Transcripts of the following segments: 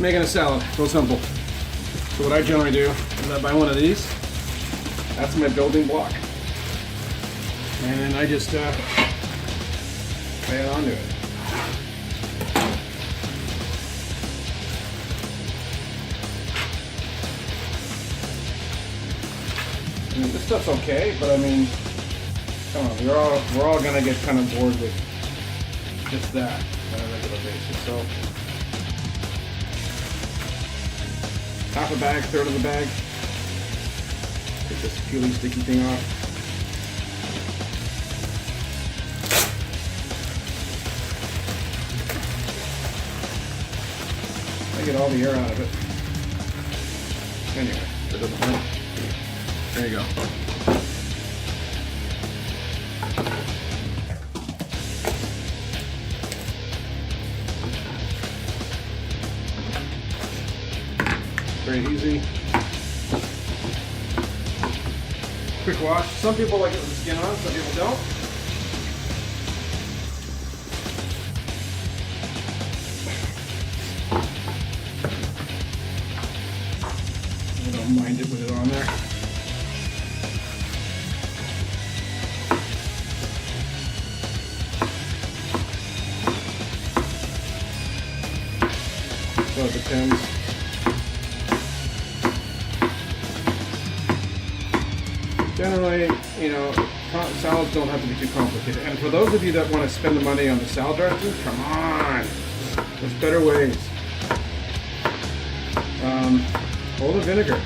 making a salad. So simple. So what I generally do is I buy one of these. That's my building block. And I just lay it onto it. I mean, this stuff's okay, but I mean, come on, we're all gonna get kind of bored with just that on a regular basis. So half a bag, third of the bag. Take this peely sticky thing off. I get all the air out of it. Anyway, that doesn't hurt. There you go. Very easy. Quick wash. Some people like it with the skin on, some people don't. I don't mind it with it on there. So it depends. Generally, you know, salads don't have to be too complicated. And for those of you that want to spend the money on the salad dressing, come on, there's better ways. Hold the vinegar.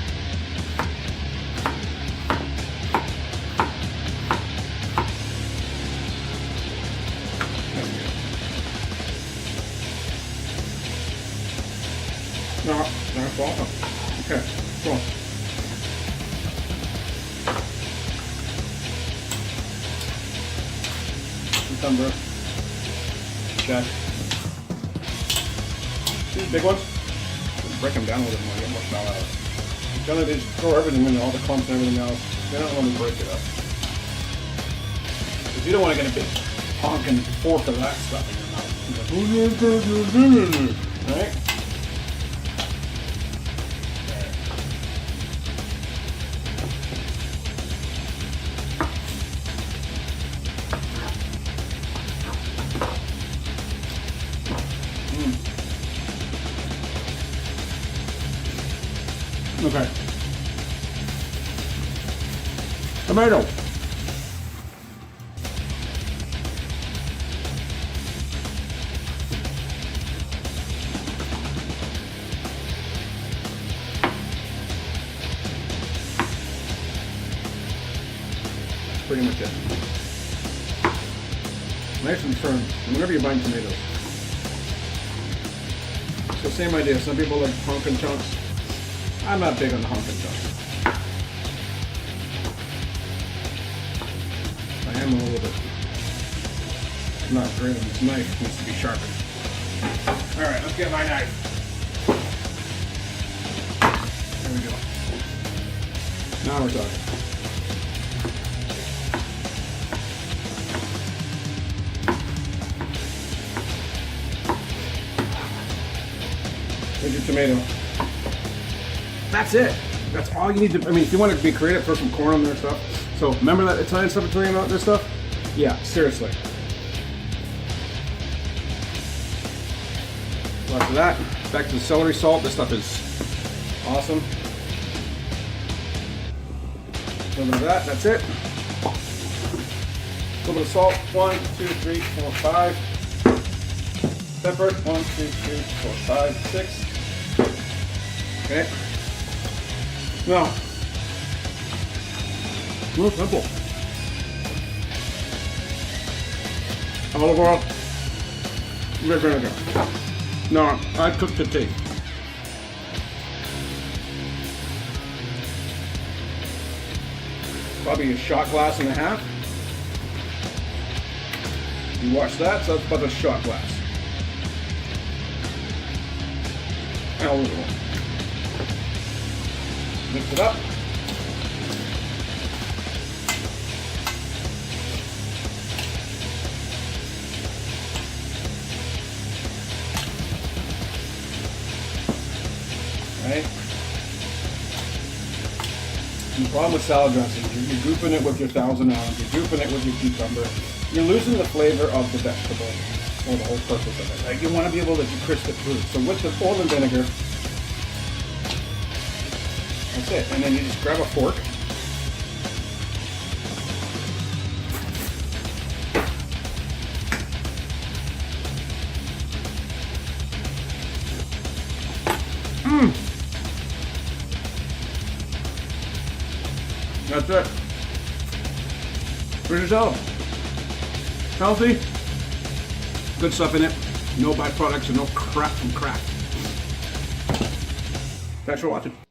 No, that's awesome. Okay, cool. Cucumber. Check. These big ones, break them down a little bit more, get more smell out of it. Generally, they just throw everything in, all the clumps and everything else. They don't want to break it up. Because you don't want to get a big honking fork of that stuff in your mouth. Right? Okay. Tomato. That's pretty much it. Nice and firm. Whenever you're buying tomatoes. So same idea. Some people like honkin' chunks. I'm not big on the honkin' chunks. I am a little bit not great on this knife. It needs to be sharpened. Alright, let's get my knife. There we go. Now we're talking. Here's your tomato. That's it. That's all you need to, I mean, if you want to be creative, throw some corn on there and stuff. So remember that Italian stuff I'm talking about, this stuff? Yeah, seriously. So after that, back to the celery salt. This stuff is awesome. A little bit of that, that's it. A little bit of salt, 1, 2, 3, 4, 5. Pepper, 1, 2, 3, 4, 5, 6. Okay. Now, real simple. Olive oil, red vinegar. No, I cook to taste. Probably a shot glass and a half. You watch that, so that's about a shot glass. And a little. Mix it up. And the problem with salad dressing, you're gooping it with your Thousand Island, you're gooping it with your cucumber. You're losing the flavor of the vegetable, or the whole purpose of it. Like, you want to be able to crisp it through. So with the oil and vinegar, that's it. And then you just grab a fork. That's it. Here's your salad. Healthy, good stuff in it, no byproducts and no crap from crack. Thanks for watching.